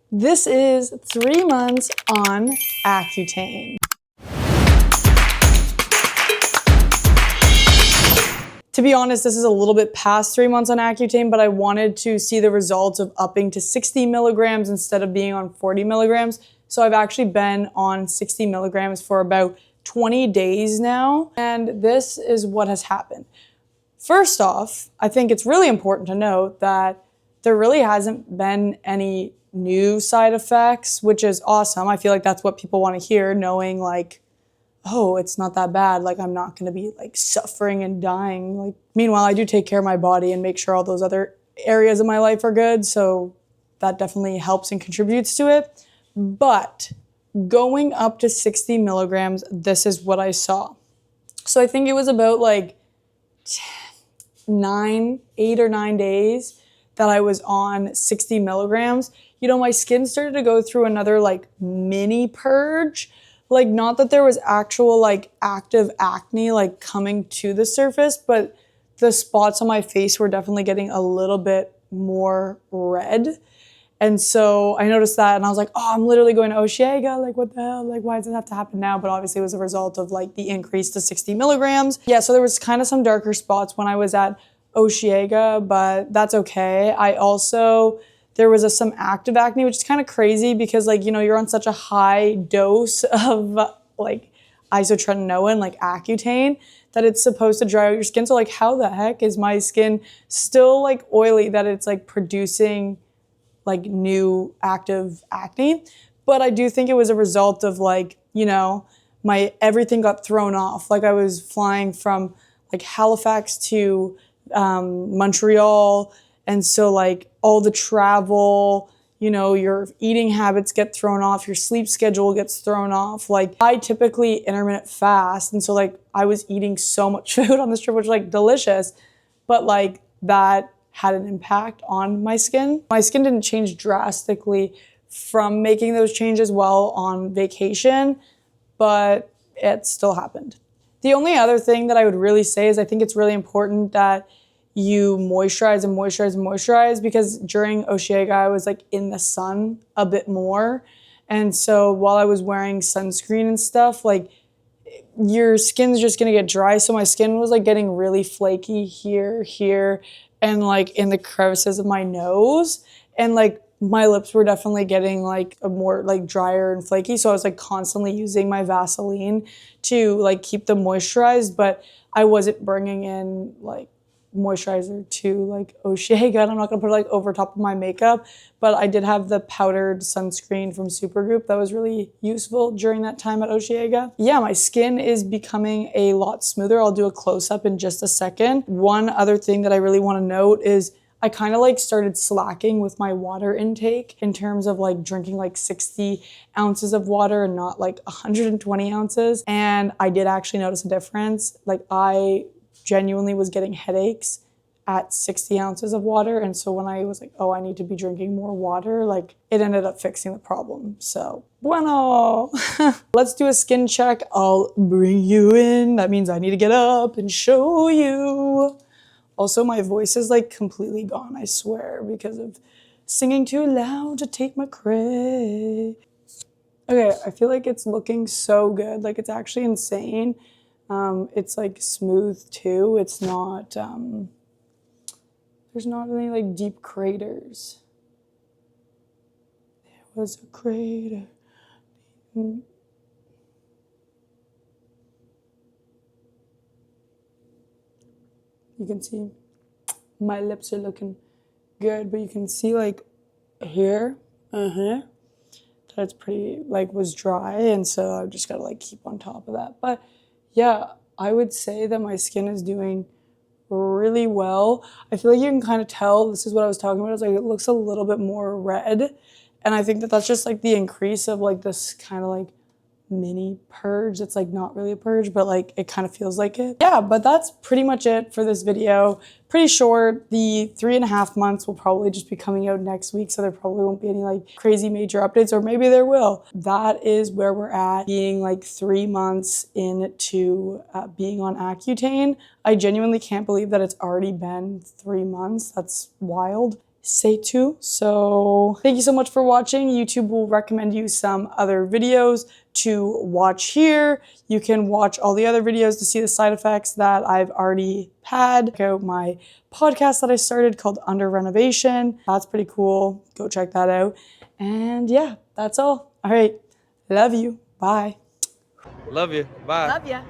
This is 3 months on Accutane. To be honest, this is a little bit past 3 months on Accutane, but I wanted to see the results of upping to 60 milligrams instead of being on 40 milligrams. So I've actually been on 60 milligrams for about 20 days now, and this is what has happened. First off, I think it's really important to note that there really hasn't been any new side effects, which is awesome. I feel like that's what people want to hear, knowing like, oh, it's not that bad. Like, I'm not going to be like suffering and dying. Like, meanwhile, I do take care of my body and make sure all those other areas of my life are good. So that definitely helps and contributes to it. But going up to 60 milligrams, this is what I saw. So I think it was about like 8 or 9 days that I was on 60 milligrams. You know, my skin started to go through another like mini purge. Like, not that there was actual like active acne like coming to the surface, but the spots on my face were definitely getting a little bit more red. And so I noticed that and I was like, oh, I'm literally going to Osheaga. Like, what the hell? Like, why does it have to happen now? But obviously it was a result of like the increase to 60 milligrams. Yeah, so there was kind of some darker spots when I was at Osheaga, but that's okay. There was some active acne, which is kind of crazy because like, you know, you're on such a high dose of like isotretinoin, like Accutane, that it's supposed to dry out your skin. So like, how the heck is my skin still like oily that it's like producing like new active acne? But I do think it was a result of like, you know, everything got thrown off. Like, I was flying from like Halifax to Montreal. And so like all the travel, you know, your eating habits get thrown off, your sleep schedule gets thrown off. Like, I typically intermittent fast. And so like I was eating so much food on this trip, which was like delicious, but like that had an impact on my skin. My skin didn't change drastically from making those changes while on vacation, but it still happened. The only other thing that I would really say is I think it's really important that you moisturize and moisturize and moisturize, because during Osheaga, I was like in the sun a bit more. And so while I was wearing sunscreen and stuff, like your skin's just gonna get dry. So my skin was like getting really flaky here, and like in the crevices of my nose. And like my lips were definitely getting like a more like drier and flaky. So I was like constantly using my Vaseline to like keep them moisturized, but I wasn't bringing in like moisturizer to like Osheaga, and I'm not gonna put it like over top of my makeup, but I did have the powdered sunscreen from Supergroup that was really useful during that time at Osheaga. Yeah, my skin is becoming a lot smoother. I'll do a close-up in just a second. One other thing that I really want to note is I kind of like started slacking with my water intake in terms of like drinking like 60 ounces of water and not like 120 ounces. And I did actually notice a difference. Like, I genuinely was getting headaches at 60 ounces of water. And so when I was like, oh, I need to be drinking more water, like it ended up fixing the problem. So, bueno. Let's do a skin check. I'll bring you in. That means I need to get up and show you. Also, my voice is like completely gone, I swear, because of singing too loud to take my credit. Okay, I feel like it's looking so good. Like, it's actually insane. It's like smooth too. It's not, there's not any like deep craters. There was a crater. You can see my lips are looking good, but you can see like here, that it's pretty like was dry. And so I've just got to like keep on top of that. But yeah, I would say that my skin is doing really well. I feel like you can kind of tell, this is what I was talking about, it's like it looks a little bit more red. And I think that that's just like the increase of like this kind of like mini purge. It's like not really a purge, but like it kind of feels like it. Yeah, but that's pretty much it for this video. Pretty short. The 3.5 months will probably just be coming out next week, so there probably won't be any like crazy major updates, or maybe there will. That is where we're at, being like 3 months into being on Accutane. I genuinely can't believe that it's already been 3 months. That's wild. say too. So thank you so much for watching. YouTube will recommend you some other videos to watch here. You can watch all the other videos to see the side effects that I've already had. Check out my podcast that I started called Under Renovation. That's pretty cool. Go check that out. And yeah, that's all. All right. Love you. Bye. Love you. Bye. Love ya.